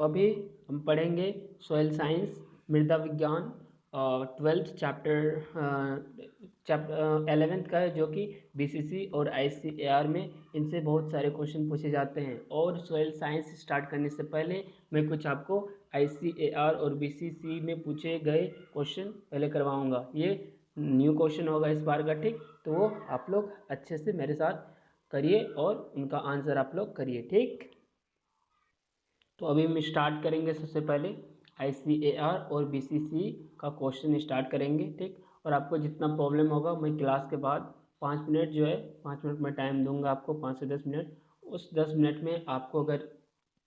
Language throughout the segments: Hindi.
अभी हम पढ़ेंगे सॉइल साइंस, मृदा विज्ञान, 12th चैप्टर 11th का है, जो कि बीसीसी और आईसीएआर में इनसे बहुत सारे क्वेश्चन पूछे जाते हैं। और सॉइल साइंस स्टार्ट करने से पहले मैं कुछ आपको आईसीएआर और बीसीसी में पूछे गए क्वेश्चन पहले करवाऊंगा। ये न्यू क्वेश्चन होगा इस बार का, ठीक। तो वो आप लोग अच्छे से मेरे साथ करिए और उनका आंसर आप लोग करिए, ठीक। तो अभी हम स्टार्ट करेंगे। सबसे पहले आईसीएआर और बीसीसी का क्वेश्चन स्टार्ट करेंगे, ठीक। और आपको जितना प्रॉब्लम होगा मैं क्लास के बाद 5 मिनट जो है 5 मिनट में टाइम दूंगा आपको, 5 से 10 मिनट। उस 10 मिनट में आपको अगर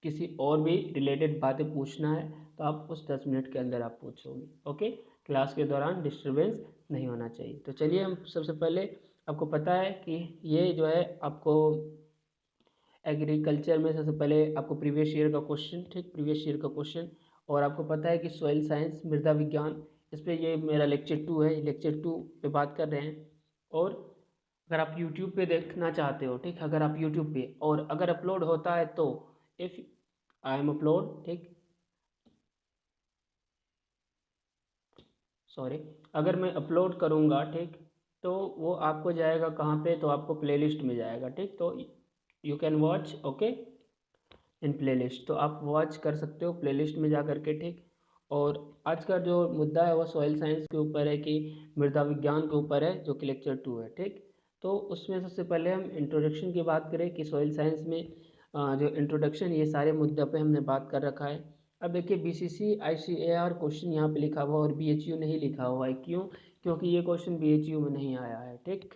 किसी और भी रिलेटेड बातें पूछना है तो आप उस 10 मिनट के अंदर आप पूछोगे, ओके। क्लास के दौरान डिस्टर्बेंस नहीं होना चाहिए। तो चलिए हम सबसे पहले, आपको पता है कि ये जो है आपको एग्रीकल्चर में सबसे पहले आपको प्रीवियस ईयर का क्वेश्चन, ठीक, प्रीवियस ईयर का क्वेश्चन। और आपको पता है कि सॉइल साइंस, मृदा विज्ञान, इस पर ये मेरा लेक्चर 2 है, लेक्चर 2 पे बात कर रहे हैं। और अगर आप यूट्यूब पे देखना चाहते हो, ठीक, अगर आप यूट्यूब पे, और अगर अपलोड होता है तो इफ़ आई एम अपलोड, ठीक, सॉरी, अगर मैं अपलोड करूँगा, ठीक, तो वो आपको जाएगा कहाँ पे, तो आपको प्लेलिस्ट में जाएगा, ठीक। तो you can watch, okay, in playlist. तो आप वॉच कर सकते हो प्लेलिस्ट में जा कर के, ठीक। और आज का जो मुद्दा है वो सॉइल साइंस के ऊपर है, कि मृदा विज्ञान के ऊपर है, जो कि लेक्चर 2 है, ठीक। तो उसमें सबसे पहले हम इंट्रोडक्शन की बात करें कि सॉइल साइंस में जो इंट्रोडक्शन, ये सारे मुद्दे पे हमने बात कर रखा है। अब देखिए बीसीसी आईसीएआर क्वेश्चन यहाँ पे लिखा हुआ और बीएचयू नहीं लिखा हुआ है, क्यों? क्योंकि ये क्वेश्चन बीएचयू में नहीं आया है, ठीक।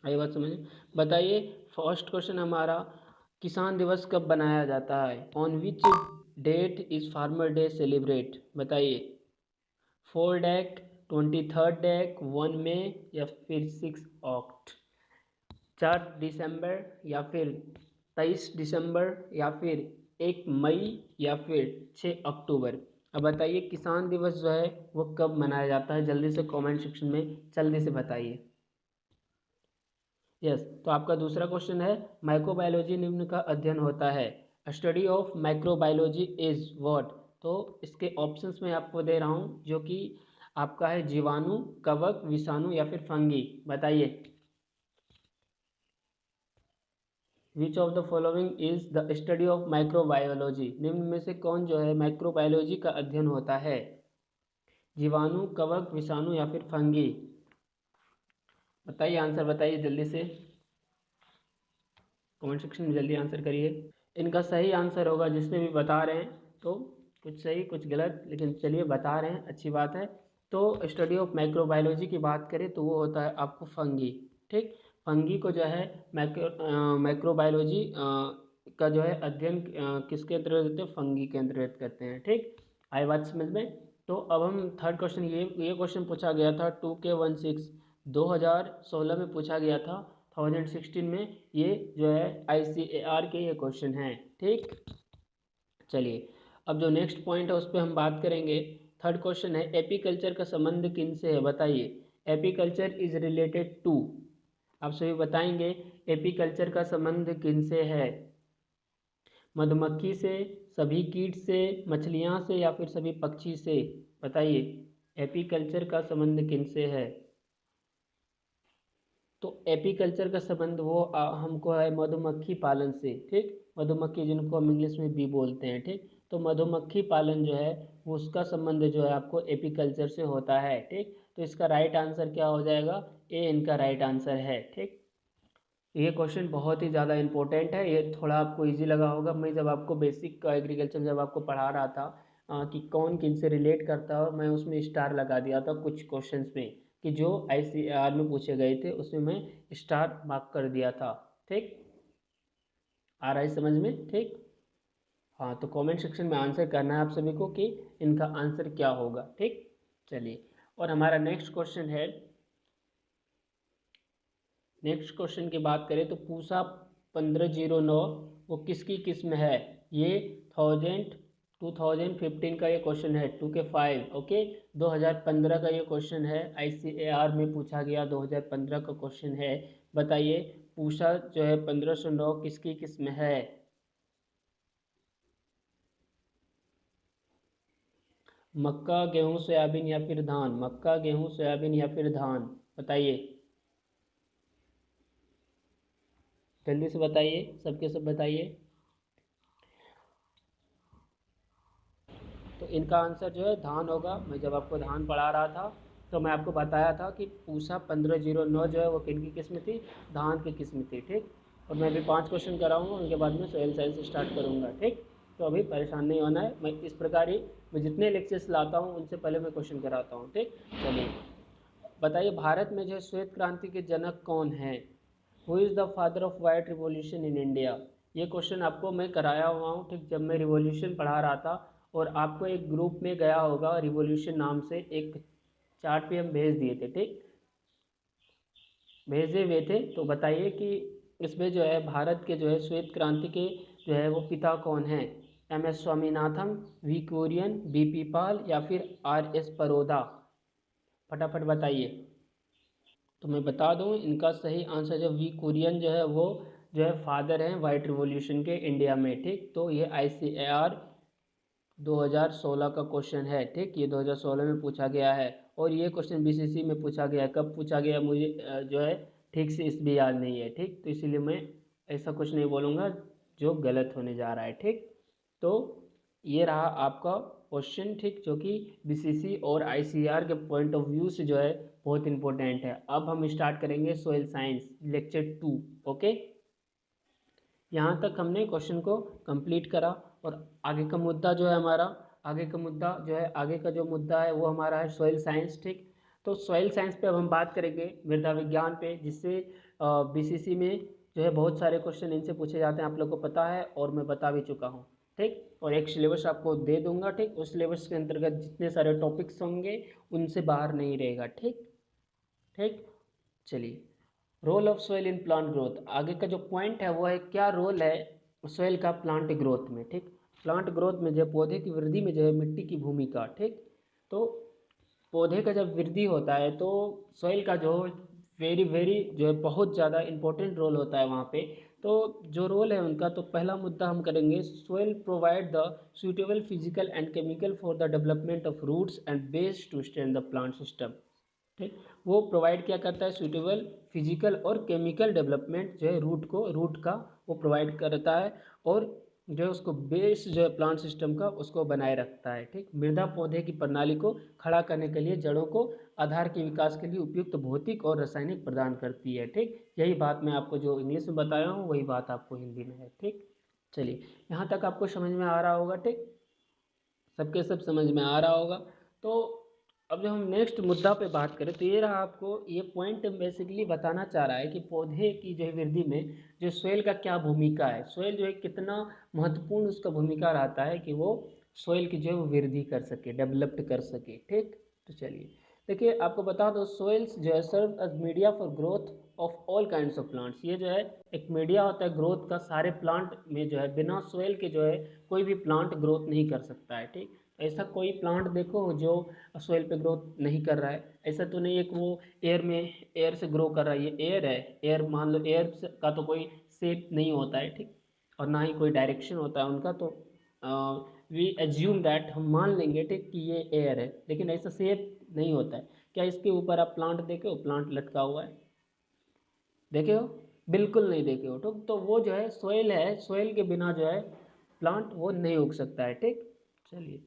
आई बात समझ? बताइए, फर्स्ट क्वेश्चन हमारा, किसान दिवस कब बनाया जाता है? On which date is farmer day celebrate? बताइए, 4 डैक, 23rd डैक, 1 मई या फिर 6 ऑक्ट, 4 दिसंबर या फिर 23 दिसंबर या फिर 1 मई या फिर 6 अक्टूबर। अब बताइए किसान दिवस जो है वो कब मनाया जाता है? जल्दी से कमेंट सेक्शन में जल्दी से बताइए। यस, तो आपका दूसरा क्वेश्चन है, माइक्रोबायोलॉजी निम्न का अध्ययन होता है। Study of microbiology is what? तो इसके ऑप्शंस में आपको दे रहा हूँ, जो कि आपका है जीवाणु, कवक, विषाणु या फिर फंगी। बताइए, which of the following is the study of microbiology? निम्न में से कौन जो है माइक्रोबायोलॉजी का अध्ययन होता है? जीवाणु, कवक, विषाणु या फिर फंगी? बताइए, आंसर बताइए जल्दी से, कमेंट सेक्शन में जल्दी आंसर करिए। इनका सही आंसर होगा, जिसने भी बता रहे हैं तो कुछ सही कुछ गलत, लेकिन चलिए बता रहे हैं, अच्छी बात है। तो स्टडी ऑफ माइक्रोबायोलॉजी की बात करें तो वो होता है आपको फंगी, ठीक। फंगी को जो है माइक्रोबायोलॉजी का जो है अध्ययन किसके अंतर्गत करते हैं? फंगी के अंतर्गत करते हैं, ठीक। आई बात समझ में? तो अब हम थर्ड क्वेश्चन, ये क्वेश्चन पूछा गया था 2K16 2016 में पूछा गया था, 2016 में ये जो है आईसीएआर के ये क्वेश्चन हैं, ठीक। चलिए, अब जो नेक्स्ट पॉइंट है उस पर हम बात करेंगे। थर्ड क्वेश्चन है, एपीकल्चर का संबंध किन से है? बताइए, एपीकल्चर इज रिलेटेड टू, आप सभी बताएंगे एपीकल्चर का संबंध किन से है? मधुमक्खी से, सभी कीट से, मछलियाँ से या फिर सभी पक्षी से? बताइए, एपीकल्चर का संबंध किन से है? तो एपीकल्चर का संबंध वो हमको है मधुमक्खी पालन से, ठीक। मधुमक्खी जिनको हम इंग्लिश में बी बोलते हैं, ठीक। तो मधुमक्खी पालन जो है वो, उसका संबंध जो है आपको एपीकल्चर से होता है, ठीक। तो इसका राइट आंसर क्या हो जाएगा? ए इनका राइट आंसर है, ठीक। ये क्वेश्चन बहुत ही ज़्यादा इंपॉर्टेंट है, ये थोड़ा आपको इजी लगा होगा। मैं जब आपको बेसिक एग्रीकल्चर जब आपको पढ़ा रहा था कि कौन किन से रिलेट करता है, और मैं उसमें स्टार लगा दिया था कुछ क्वेश्चंस में, कि जो आईसीएआर में पूछे गए थे उसमें मैं स्टार मार्क कर दिया था, ठीक। आ रहा है समझ में, ठीक। हाँ, तो कमेंट सेक्शन में आंसर करना है आप सभी को कि इनका आंसर क्या होगा, ठीक। चलिए, और हमारा नेक्स्ट क्वेश्चन है, नेक्स्ट क्वेश्चन की बात करें तो पूसा 1509 वो किसकी किस्म है? ये 2015 का ये क्वेश्चन है, 2K5, ओके। 2015 का ये क्वेश्चन है, आईसीएआर में पूछा गया 2015 का क्वेश्चन है। बताइए, पूसा जो है 1509 किसकी किस्म है? मक्का, गेहूँ, सोयाबीन या फिर धान? मक्का, गेहूँ, सोयाबीन या फिर धान? बताइए, जल्दी से बताइए, सबके सब बताइए। तो इनका आंसर जो है धान होगा। मैं जब आपको धान पढ़ा रहा था तो मैं आपको बताया था कि पूसा 1509 जो है वो किन की किस्म थी? धान की किस्म थी, ठीक। और मैं अभी 5 क्वेश्चन कराऊंगा, उनके बाद में सोयल साइंस स्टार्ट करूंगा, ठीक। तो अभी परेशान नहीं होना है, मैं इस प्रकार ही मैं जितने लेक्चर्स लाता हूँ उनसे पहले मैं क्वेश्चन कराता हूँ, ठीक। चलिए, बताइए, भारत में जो है श्वेत क्रांति के जनक कौन है? Who is the father of white revolution in India? ये क्वेश्चन आपको मैं कराया हुआ हूँ, ठीक, जब मैं रिवॉल्यूशन पढ़ा रहा था। और आपको एक ग्रुप में गया होगा रिवॉल्यूशन नाम से, एक चार्ट पे हम भेज दिए थे, ठीक, भेजे हुए थे। तो बताइए कि इसमें जो है भारत के जो है श्वेत क्रांति के जो है वो पिता कौन है? M S Swaminathan, V Kurien, B P Pal या फिर आर एस परोदा? फटाफट बताइए। तो मैं बता दूं, इनका सही आंसर जो वी कुरियन जो है वो जो है फादर हैं वाइट रिवॉल्यूशन के इंडिया में, ठीक। तो ये ICAR 2016 का क्वेश्चन है, ठीक, ये 2016 में पूछा गया है। और ये क्वेश्चन BCC में पूछा गया है, कब पूछा गया मुझे जो है ठीक से इस भी याद नहीं है, ठीक। तो इसीलिए मैं ऐसा कुछ नहीं बोलूँगा जो गलत होने जा रहा है, ठीक। तो ये रहा आपका क्वेश्चन, ठीक, जो कि BCC और ICAR के पॉइंट ऑफ व्यू से जो है बहुत इंपॉर्टेंट है। अब हम स्टार्ट करेंगे सोयल साइंस लेक्चर 2, ओके। यहाँ तक हमने क्वेश्चन को कंप्लीट करा। और आगे का मुद्दा जो है हमारा, आगे का मुद्दा जो है, आगे का जो मुद्दा है वो हमारा है सॉइल साइंस, ठीक। तो सॉइल साइंस पे अब हम बात करेंगे मृदा विज्ञान पे, जिससे BCC में जो है बहुत सारे क्वेश्चन इनसे पूछे जाते हैं, आप लोग को पता है और मैं बता भी चुका हूँ, ठीक। और एक सिलेबस आपको दे दूंगा, ठीक, उस सिलेबस के अंतर्गत जितने सारे टॉपिक्स होंगे उनसे बाहर नहीं रहेगा, ठीक। ठीक, चलिए, role of soil in plant growth, आगे का जो पॉइंट है वो है क्या रोल है सोइल का प्लांट ग्रोथ में, ठीक। प्लांट ग्रोथ में जो पौधे की वृद्धि में जो है मिट्टी की भूमिका, ठीक। तो पौधे का जब वृद्धि होता है तो सोइल का जो वेरी वेरी जो है बहुत ज़्यादा इंपॉर्टेंट रोल होता है वहाँ पे। तो जो रोल है उनका, तो पहला मुद्दा हम करेंगे, soil provide the suitable physical and chemical for the development of roots and base to stain the plant system, ठीक। वो प्रोवाइड क्या करता है? सूटेबल फिजिकल और केमिकल डेवलपमेंट जो है रूट का वो प्रोवाइड करता है। और जो है उसको बेस जो है प्लांट सिस्टम का उसको बनाए रखता है, ठीक। मृदा पौधे की प्रणाली को खड़ा करने के लिए जड़ों को आधार के विकास के लिए उपयुक्त भौतिक और रासायनिक प्रदान करती है, ठीक। यही बात मैं आपको जो इंग्लिश में बताया हूँ वही बात आपको हिंदी में है, ठीक। चलिए, यहाँ तक आपको समझ में आ रहा होगा, ठीक, सबके सब समझ में आ रहा होगा। तो अब जब हम नेक्स्ट मुद्दा पे बात करें तो ये रहा, आपको ये पॉइंट बेसिकली बताना चाह रहा है कि पौधे की जो है वृद्धि में जो सोइल का क्या भूमिका है, सोइल जो है कितना महत्वपूर्ण उसका भूमिका रहता है कि वो सोइल की जो है वो वृद्धि कर सके, डेवलप्ड कर सके, ठीक। तो चलिए, देखिए, आपको बता दो, सोइल्स जो है serve as media for growth of all kinds of plants. ये जो है एक मीडिया होता है ग्रोथ का, सारे प्लांट में जो है बिना सोइल के जो है कोई भी प्लांट ग्रोथ नहीं कर सकता है, ठीक। ऐसा कोई प्लांट देखो जो सोइल पे ग्रोथ नहीं कर रहा है, ऐसा तो नहीं है कि वो एयर में एयर से ग्रो कर रहा है। ये एयर है, एयर मान लो, एयर का तो कोई शेप नहीं होता है, ठीक, और ना ही कोई डायरेक्शन होता है उनका। तो वी एज्यूम दैट, हम मान लेंगे, ठीक, कि ये एयर है, लेकिन ऐसा शेप नहीं होता है। क्या इसके ऊपर आप प्लांट देखे हो? प्लांट लटका हुआ है, देखे हो? बिल्कुल नहीं देखे हो। तो वो जो है सोइल है, सोइल के बिना जो है प्लांट वो नहीं उग सकता है, ठीक। चलिए,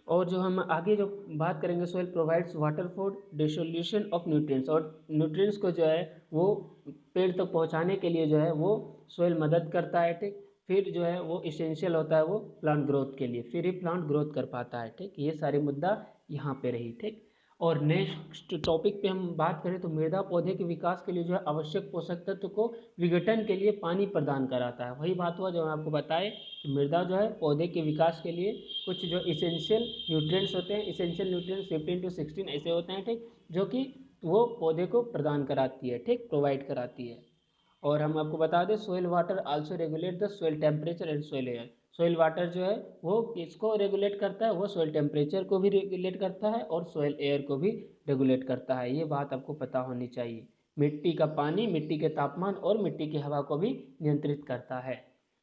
और जो हम आगे जो बात करेंगे, soil provides water for dissolution of nutrients, और न्यूट्रिएंट्स को जो है वो पेड़ तक पहुंचाने के लिए जो है वो सोइल मदद करता है, ठीक। फिर जो है वो इसेंशियल होता है वो प्लांट ग्रोथ के लिए, फिर ही प्लांट ग्रोथ कर पाता है, ठीक। ये सारी मुद्दा यहाँ पे रही, ठीक। और नेक्स्ट टॉपिक पे हम बात करें तो मृदा पौधे के विकास के लिए जो है आवश्यक पोषक तत्व को विघटन के लिए पानी प्रदान कराता है। वही बात हुआ जो मैं आपको बताए कि मृदा जो है पौधे के विकास के लिए कुछ जो इसेंशियल न्यूट्रिएंट्स होते हैं, इसेंशियल न्यूट्रिएंट्स 15 to 16 ऐसे होते हैं, ठीक, जो कि वो पौधे को प्रदान कराती है, ठीक, प्रोवाइड कराती है। और हम आपको बता दें, soil water also regulate the soil temperature and soil air. Soil water जो है वो किसको रेगुलेट करता है? वो सोइल टेम्परेचर को भी रेगुलेट करता है और सोइल एयर को भी रेगुलेट करता है। ये बात आपको पता होनी चाहिए। मिट्टी का पानी, मिट्टी के तापमान और मिट्टी की हवा को भी नियंत्रित करता है।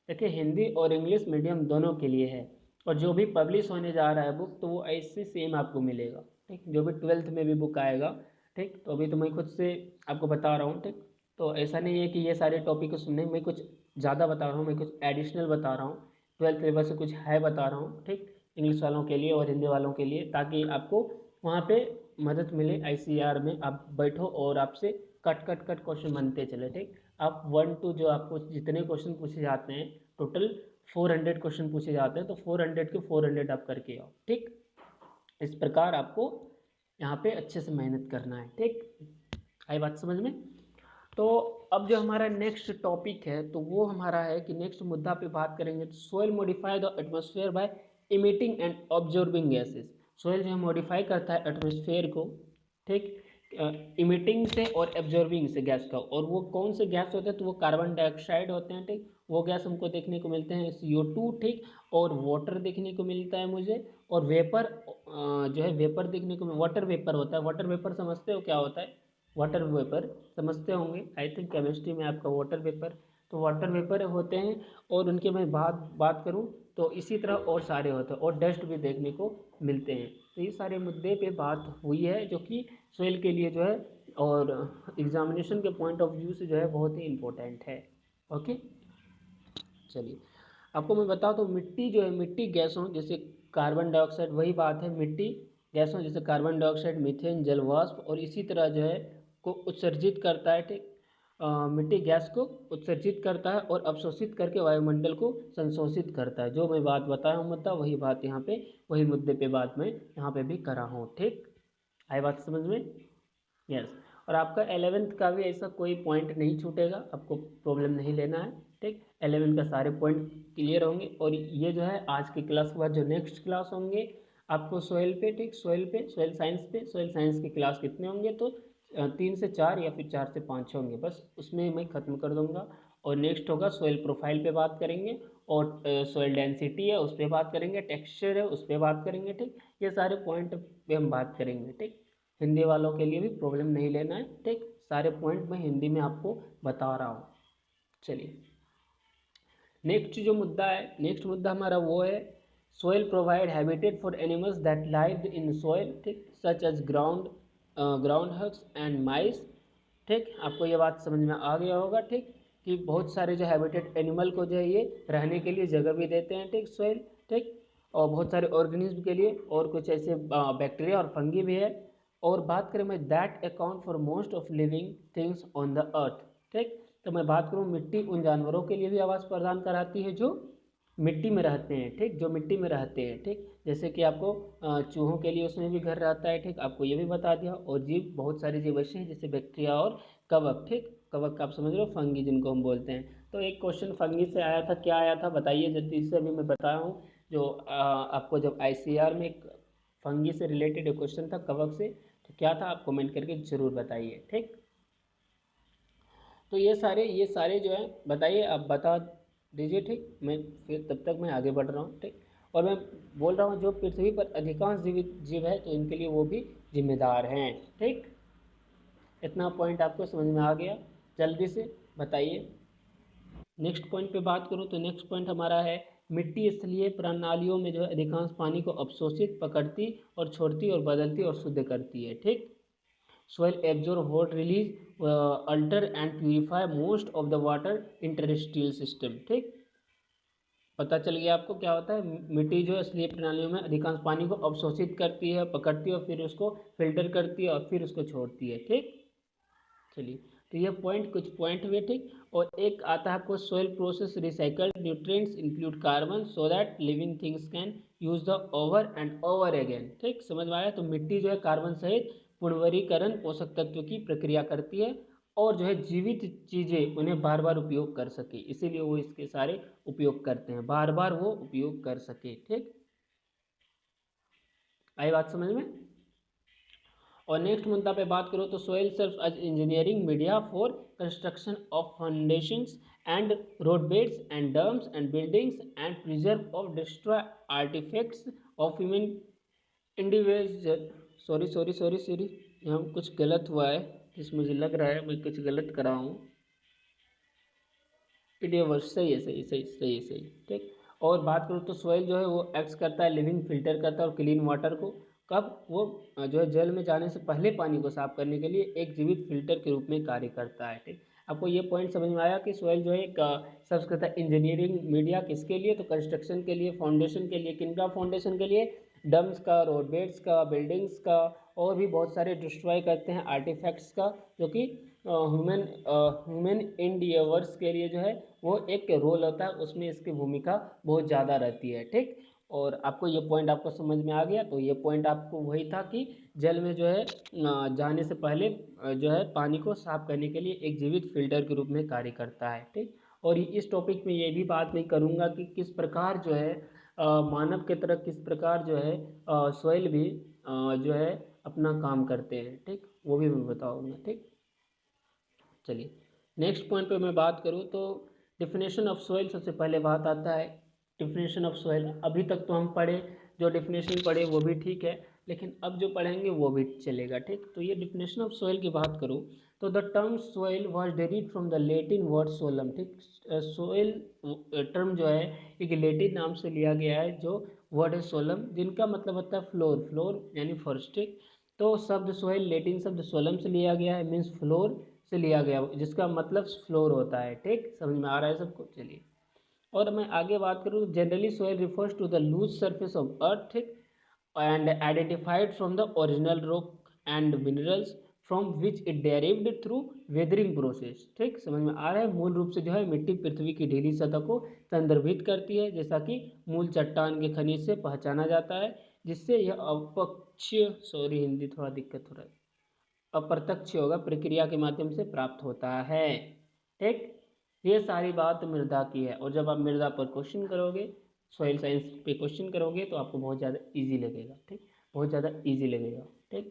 देखिए, हिंदी और इंग्लिश मीडियम दोनों के लिए है। और जो भी पब्लिश होने जा रहा है बुक तो वो ऐसे सेम आपको मिलेगा, ठीक। जो भी 12th में भी बुक आएगा, ठीक। तो अभी तो मैं खुद से आपको बता रहा हूँ, ठीक। तो ऐसा नहीं है कि ये सारे टॉपिक को सुनने, मैं कुछ ज़्यादा बता रहा हूँ, मैं कुछ एडिशनल बता रहा हूँ, 12th लेवल से कुछ है बता रहा हूँ, ठीक। इंग्लिश वालों के लिए और हिंदी वालों के लिए, ताकि आपको वहाँ पे मदद मिले। ICAR में आप बैठो और आपसे कट कट कट क्वेश्चन बनते चले, ठीक। आप 1 to जो आपको जितने क्वेश्चन पूछे जाते हैं, टोटल 400 क्वेश्चन पूछे जाते हैं, तो 400 के 400 आप करके आओ, ठीक। इस प्रकार आपको यहाँ पे अच्छे से मेहनत करना है, ठीक। आई बात समझ में? तो अब जो हमारा नेक्स्ट टॉपिक है तो वो हमारा है कि नेक्स्ट मुद्दा पे बात करेंगे, तो soil modify the atmosphere by emitting and observing gases. Soil जो है मॉडिफाई करता है एटमॉस्फेयर को, ठीक, इमिटिंग से और एब्जॉर्बिंग से गैस का। और वो कौन से गैस होते हैं? तो वो कार्बन डाइऑक्साइड होते हैं, ठीक। वो गैस हमको देखने को मिलते हैं CO2, ठीक। और वाटर देखने को मिलता है मुझे, और वेपर जो है वेपर देखने को, वाटर वेपर होता है। वाटर वेपर समझते हो क्या होता है? वाटर वेपर समझते होंगे, आई थिंक केमिस्ट्री में आपका वाटर वेपर। तो वाटर वेपर होते हैं, और उनके मैं बात करूं तो इसी तरह और सारे होते हैं, और डस्ट भी देखने को मिलते हैं। तो ये सारे मुद्दे पे बात हुई है, जो कि सोइल के लिए जो है और एग्जामिनेशन के पॉइंट ऑफ व्यू से जो है बहुत ही इम्पोर्टेंट है। ओके, चलिए आपको मैं बताऊँ तो मिट्टी जो है, मिट्टी गैसों जैसे कार्बन डाइऑक्साइड, वही बात है, मिट्टी गैसों जैसे कार्बन डाइऑक्साइड, मीथेन, जलवाष्प और इसी तरह जो है को उत्सर्जित करता है, ठीक। मिट्टी गैस को उत्सर्जित करता है और अवशोषित करके वायुमंडल को संशोषित करता है। जो मैं बात बताया हूँ मुद्दा, वही बात यहाँ पे, वही मुद्दे पे बात मैं यहाँ पे भी करा हूँ, ठीक। आई बात समझ में? यस। और आपका 11th का भी ऐसा कोई पॉइंट नहीं छूटेगा, आपको प्रॉब्लम नहीं लेना है, ठीक। 11th का सारे पॉइंट क्लियर होंगे। और ये जो है आज की क्लास के बाद जो नेक्स्ट क्लास होंगे आपको सोइल पे, ठीक, सोइल पे, सोइल साइंस पे, सोइल साइंस की क्लास कितने होंगे? तो 3 से 4 या फिर 4 से 5 होंगे, बस उसमें मैं ख़त्म कर दूंगा। और नेक्स्ट होगा सोइल प्रोफाइल पे बात करेंगे, और सोइल डेंसिटी है उस पर बात करेंगे, टेक्सचर है उस पर बात करेंगे, ठीक। ये सारे पॉइंट पे हम बात करेंगे, ठीक। हिंदी वालों के लिए भी प्रॉब्लम नहीं लेना है, ठीक। सारे पॉइंट मैं हिंदी में आपको बता रहा हूँ। चलिए नेक्स्ट जो मुद्दा है, नेक्स्ट मुद्दा हमारा वो है soil provide habitat for animals that live in soil, ठीक, such as ground hogs and mice, ठीक। आपको ये बात समझ में आ गया होगा, ठीक, कि बहुत सारे जो हैबिटेट एनिमल को जो है ये रहने के लिए जगह भी देते हैं, ठीक, सोयल, ठीक। और बहुत सारे ऑर्गेनिज्म के लिए, और कुछ ऐसे बैक्टीरिया और फंगी भी है। और बात करें मैं that account for most of living things on the earth, ठीक। तो मैं बात करूँ मिट्टी उन जानवरों के लिए भी आवास प्रदान कराती है जो मिट्टी में रहते हैं, ठीक, जो मिट्टी में रहते हैं, ठीक। जैसे कि आपको चूहों के लिए उसमें भी घर रहता है, ठीक, आपको ये भी बता दिया। और जीव, बहुत सारे जीव ऐसे हैं जैसे बैक्टीरिया और कवक, ठीक। कवक आप समझ रहे हो, फंगी जिनको हम बोलते हैं। तो एक क्वेश्चन फंगी से आया था, क्या आया था बताइए जल्दी से, अभी मैं बताया हूँ। जो आपको जब ICAR में एक फंगी से रिलेटेड एक क्वेश्चन था, कवक से, तो क्या था आप कमेंट करके ज़रूर बताइए, ठीक। तो ये सारे जो है बताइए, आप बता दीजिए, ठीक। मैं फिर तब तक मैं आगे बढ़ रहा हूँ, ठीक। और मैं बोल रहा हूँ जो पृथ्वी पर अधिकांश जीवित जीव है तो इनके लिए वो भी जिम्मेदार हैं, ठीक। इतना पॉइंट आपको समझ में आ गया? जल्दी से बताइए। नेक्स्ट पॉइंट पे बात करूँ तो नेक्स्ट पॉइंट हमारा है मिट्टी स्थलीय प्रणालियों में जो है अधिकांश पानी को अवशोषित, पकड़ती और छोड़ती और बदलती और शुद्ध करती है, ठीक। Soil absorb hot release, alter and purify most of the water interstitial system, ठीक। पता चल गया आपको क्या होता है? मिट्टी जो है स्थलीय प्रणालियों में अधिकांश पानी को अवशोषित करती है, पकड़ती है और फिर उसको फिल्टर करती है और फिर उसको छोड़ती है, ठीक। चलिए, तो ये पॉइंट, कुछ पॉइंट हुए, ठीक। और एक आता है आपको soil process recycled nutrients include carbon so that living things can use the over and over again, ठीक। समझ में आया? तो मिट्टी जो है कार्बन सहित पुनर्वनीकरण पोषक तत्व की प्रक्रिया करती है, और जो है जीवित चीज़ें उन्हें बार बार उपयोग कर सके, इसीलिए वो इसके सारे उपयोग करते हैं, बार बार वो उपयोग कर सके, ठीक। आई बात समझ में? और नेक्स्ट मुद्दा पे बात करो तो soil serve as engineering media for construction of foundations and road beds and dams and buildings and preserve of destroy artefacts of human individual. Sorry sorry sorry sorry, यहाँ कुछ गलत हुआ है, जिस मुझे लग रहा है मैं कुछ गलत करा हूँ। इंडिया वर्ष, सही है, सही सही सही सही, ठीक। और बात करूँ तो सॉइल जो है वो एक्ट्स करता है लिविंग, फिल्टर करता है और क्लीन वाटर को। कब? वो जो है जल में जाने से पहले पानी को साफ करने के लिए एक जीवित फिल्टर के रूप में कार्य करता है। ठीक, आपको ये पॉइंट समझ में आया कि सॉइल जो है एक सबसे कहता है इंजीनियरिंग मीडिया किसके लिए? तो कंस्ट्रक्शन के लिए, फाउंडेशन के लिए। किनका फाउंडेशन के लिए? डम्स का, रोड बेड्स का, बिल्डिंग्स का, और भी बहुत सारे डिस्ट्रॉय करते हैं आर्टिफैक्ट्स का, जो कि ह्यूमन एंडियवर्स के लिए जो है वो एक रोल होता है, उसमें इसकी भूमिका बहुत ज़्यादा रहती है। ठीक, और आपको ये पॉइंट आपको समझ में आ गया। तो ये पॉइंट आपको वही था कि जल में जो है जाने से पहले जो है पानी को साफ करने के लिए एक जीवित फिल्टर के रूप में कार्य करता है। ठीक, और इस टॉपिक में ये भी बात मैं करूँगा कि किस प्रकार जो है मानव के तरह किस प्रकार जो है सॉइल भी जो है अपना काम करते हैं। ठीक, वो भी मैं बताऊँगा। ठीक, चलिए नेक्स्ट पॉइंट पे मैं बात करूँ तो डिफिनेशन ऑफ सॉइल, सबसे पहले बात आता है डिफिनेशन ऑफ सॉइल। अभी तक तो हम पढ़े, जो डिफिनेशन पढ़े वो भी ठीक है, लेकिन अब जो पढ़ेंगे वो भी चलेगा। ठीक, तो ये डिफिनेशन ऑफ सॉइल की बात करूँ तो the term soil was derived from the Latin word solum. ठीक, सॉइल टर्म जो है एक लैटिन नाम से लिया गया है, जो वर्ड है सोलम, जिनका मतलब होता है फ्लोर, फ्लोर यानी फर्श। ठीक, तो शब्द सोइल लैटिन शब्द सोलम से लिया गया है, मीन्स फ्लोर से लिया गया, जिसका मतलब फ्लोर होता है। ठीक, समझ में आ रहा है सबको? चलिए, और मैं आगे बात करूँ, generally soil refers to the loose surface of earth. ठीक, and identified from the original rock and minerals from which it derived through weathering process। ठीक, समझ में आ रहा है? मूल रूप से जो है मिट्टी पृथ्वी की ढीली सतह को संदर्भित करती है, जैसा कि मूल चट्टान के खनिज से पहचाना जाता है, जिससे यह अपक्ष, सॉरी हिंदी थोड़ा दिक्कत हो रहा है, अप्रत्यक्ष होगा, प्रक्रिया के माध्यम से प्राप्त होता है। ठीक, ये सारी बात मृदा की है, और जब आप मृदा पर क्वेश्चन करोगे, सॉइल साइंस पे क्वेश्चन करोगे, तो आपको बहुत ज़्यादा इजी लगेगा। ठीक, बहुत ज़्यादा इजी लगेगा। ठीक,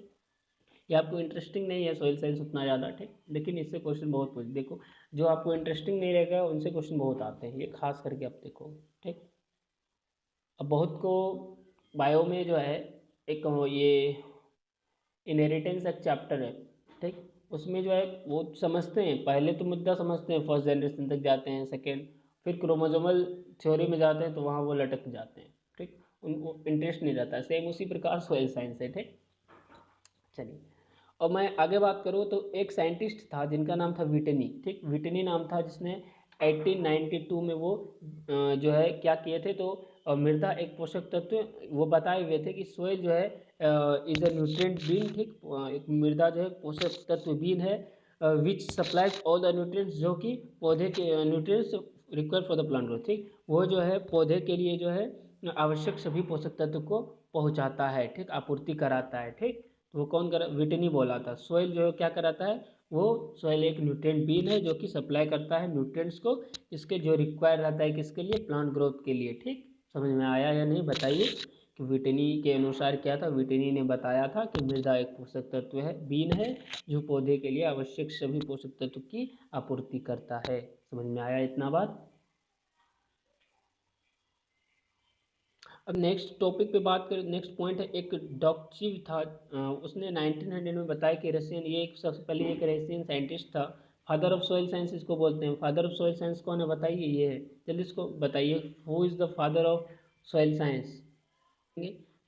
ये आपको इंटरेस्टिंग नहीं है सॉइल साइंस उतना ज़्यादा। ठीक, लेकिन इससे क्वेश्चन बहुत पूछ, देखो जो आपको इंटरेस्टिंग नहीं रहेगा उनसे क्वेश्चन बहुत आते हैं, ये खास करके आप देखो। ठीक, अब बहुत को बायो में जो है एक ये इनहेरिटेंस एक चैप्टर है। ठीक, उसमें जो है वो समझते हैं, पहले तो मुद्दा समझते हैं, फर्स्ट जनरेशन तक जाते हैं, सेकेंड, फिर क्रोमोजोमल थ्योरी में जाते हैं तो वहाँ वो लटक जाते हैं। ठीक, उनको इंटरेस्ट नहीं रहता है। सेम उसी प्रकार सोयल साइंस है। ठीक, चलिए, और मैं आगे बात करूँ तो एक साइंटिस्ट था जिनका नाम था विटनी। ठीक, विटनी नाम था, जिसने 1892 में वो जो है क्या किए थे, तो मृदा एक पोषक तत्व वो बताए हुए थे कि सोइल जो है इज अ न्यूट्रिएंट बीन। ठीक, एक मृदा जो है पोषक तत्व बीन है, which supplies all the nutrients, जो कि पौधे के nutrients required for the plant growth. ठीक, वो जो है पौधे के लिए जो है आवश्यक सभी पोषक तत्व को पहुंचाता है। ठीक, आपूर्ति कराता है। ठीक, तो वो कौन कर, विटनी बोला था। सोइल जो है क्या कराता है, वो सोइल एक न्यूट्रिएंट बीन है जो कि सप्लाई करता है न्यूट्रिएंट्स को, इसके जो रिक्वायर रहता है किसके लिए? प्लांट ग्रोथ के लिए। ठीक, समझ में आया या नहीं बताइए कि विटनी के अनुसार क्या था? विटनी ने बताया था कि मृदा एक पोषक तत्व है, बीन है, जो पौधे के लिए आवश्यक सभी पोषक तत्व की आपूर्ति करता है। समझ में आया इतना बात? अब नेक्स्ट टॉपिक पे बात करें, नेक्स्ट पॉइंट है एक डॉक्चिव था, उसने 1900 में बताया कि रशियन, ये एक सबसे पहले एक रशियन साइंटिस्ट था, फादर ऑफ सॉइल साइंस इसको बोलते हैं। फादर ऑफ सॉइल साइंस कौन है बताइए? ये है, जल्दी इसको बताइए, who is the father of soil science?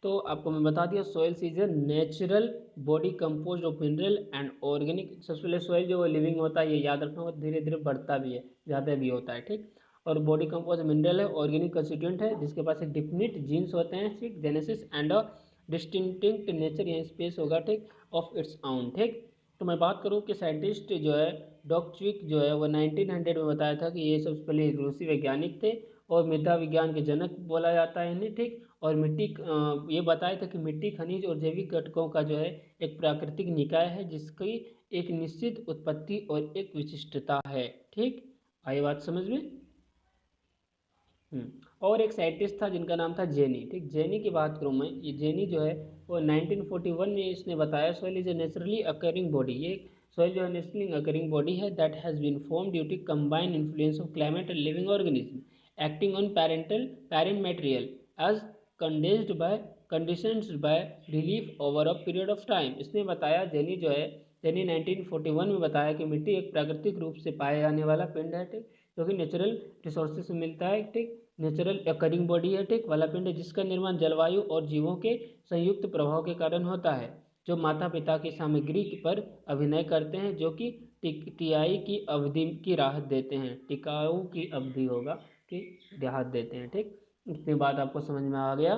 तो आपको मैं बता दिया, soils is a natural body compose of mineral and organic. सबसे पहले सॉइल जो लिविंग होता है, ये याद रखना होगा, धीरे धीरे बढ़ता भी है, ज़्यादा भी होता है। ठीक, और बॉडी कंपोज मिनरल है, ऑर्गेनिक कंस्टिट्यूएंट है, जिसके पास एक डिफिनिट जीन्स होते हैं, ठीक, genesis and a distinct nature या स्पेस होगा, ठीक, ऑफ इट्स ओन। ठीक, तो मैं बात करूँ कि साइंटिस्ट जो है डॉक्ट्रिक जो है वो 1900 में बताया था कि ये सबसे पहले रूसी वैज्ञानिक थे, और मृदा विज्ञान के जनक बोला जाता है इन्हें। ठीक, और मिट्टी ये बताया था कि मिट्टी खनिज और जैविक घटकों का जो है एक प्राकृतिक निकाय है, जिसकी एक निश्चित उत्पत्ति और एक विशिष्टता है। ठीक, आई बात समझ में? और एक साइंटिस्ट था जिनका नाम था जेनी। ठीक, जेनी की बात करूँ मैं, ये जेनी जो है वो 1941 में इसने बताया soil is a naturally occurring body. ये सोइल जो है नेचुरली अकरिंग बॉडी है, that has been form due to combined influence of climate and living organism acting on parent material as condensed by conditions by relief over a period of time. इसने बताया, जेनी जो है, जेनी 1941 में बताया कि मिट्टी एक प्राकृतिक रूप से पाए जाने वाला पिंड है। ठीक, जो कि नेचुरल रिसोर्सेज से मिलता है। ठीक, नेचुरल अकरिंग बॉडी है, ठीक, वाला पिंड है जिसका निर्माण जलवायु और जीवों के संयुक्त प्रभाव के कारण होता है, जो माता पिता की सामग्री पर अभिनय करते हैं, जो कि टिकाई की अवधि की राहत देते हैं, टिकाऊ की अवधि होगा कि राहत देते हैं, ठीक। इतनी बात आपको समझ में आ गया,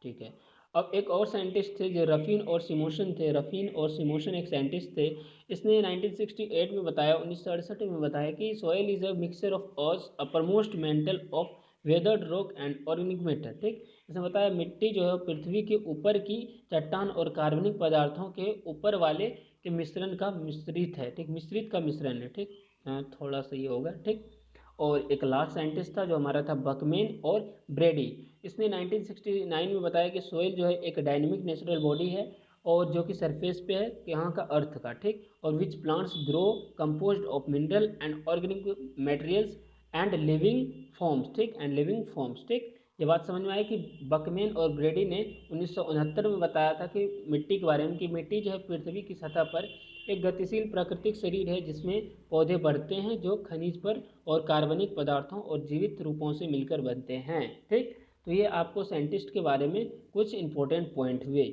ठीक है। अब एक और साइंटिस्ट थे जो रफीन और सिमोशन थे, रफीन और सिमोशन एक साइंटिस्ट थे। इसने 1968 में बताया, 1968 में बताया कि soil is a mixture of earth upper most mental of weathered rock and organic matter, ठीक। इसने बताया मिट्टी जो है पृथ्वी के ऊपर की चट्टान और कार्बनिक पदार्थों के ऊपर वाले के मिश्रण का मिश्रित है, ठीक, मिश्रित का मिश्रण है, ठीक। थोड़ा सा ये होगा, ठीक। और एक लास्ट साइंटिस्ट था जो हमारा था बकमेन और ब्रेडी। इसने 1969 में बताया कि सोइल जो है एक डायनेमिक नेचुरल बॉडी है और जो कि सरफेस पे है यहाँ का अर्थ का, ठीक, और which plants grow composed of mineral and organic materials and living forms, ठीक, एंड लिविंग फॉर्म्स, ठीक। ये बात समझ में आई कि बकमेन और ब्रेडी ने 1969 में बताया था कि मिट्टी के बारे में कि मिट्टी जो है पृथ्वी की सतह पर एक गतिशील प्राकृतिक शरीर है जिसमें पौधे बढ़ते हैं जो खनिज पर और कार्बनिक पदार्थों और जीवित रूपों से मिलकर बनते हैं, ठीक। तो ये आपको साइंटिस्ट के बारे में कुछ इंपॉर्टेंट पॉइंट हुए।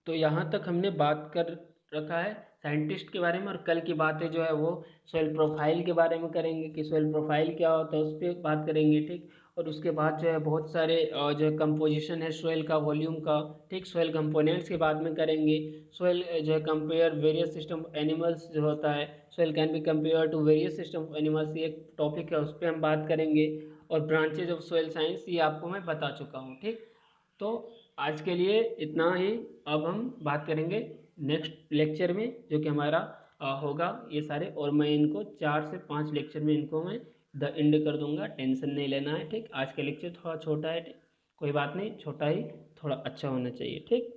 तो यहाँ तक हमने बात कर रखा है साइंटिस्ट के बारे में, और कल की बातें जो है वो सोइल प्रोफाइल के बारे में करेंगे कि सोइल प्रोफाइल क्या होता है, उस पर बात करेंगे, ठीक। और उसके बाद जो है बहुत सारे जो है कंपोजिशन है सोइल का, वॉल्यूम का, ठीक, सोइल कंपोनेंट्स के बाद में करेंगे। सोइल जो है कंपेयर वेरियस सिस्टम एनिमल्स जो होता है, soil can be compare to various system animals, ये एक टॉपिक है, उस पर हम बात करेंगे। और ब्रांचेज ऑफ सोइल साइंस ये आपको मैं बता चुका हूँ, ठीक। तो आज के लिए इतना ही। अब हम बात करेंगे नेक्स्ट लेक्चर में जो कि हमारा होगा ये सारे, और मैं इनको 4 से 5 लेक्चर में इनको मैं द एंड कर दूंगा, टेंशन नहीं लेना है, ठीक। आज का लेक्चर थोड़ा छोटा है, ठीक, कोई बात नहीं, छोटा ही थोड़ा अच्छा होना चाहिए, ठीक।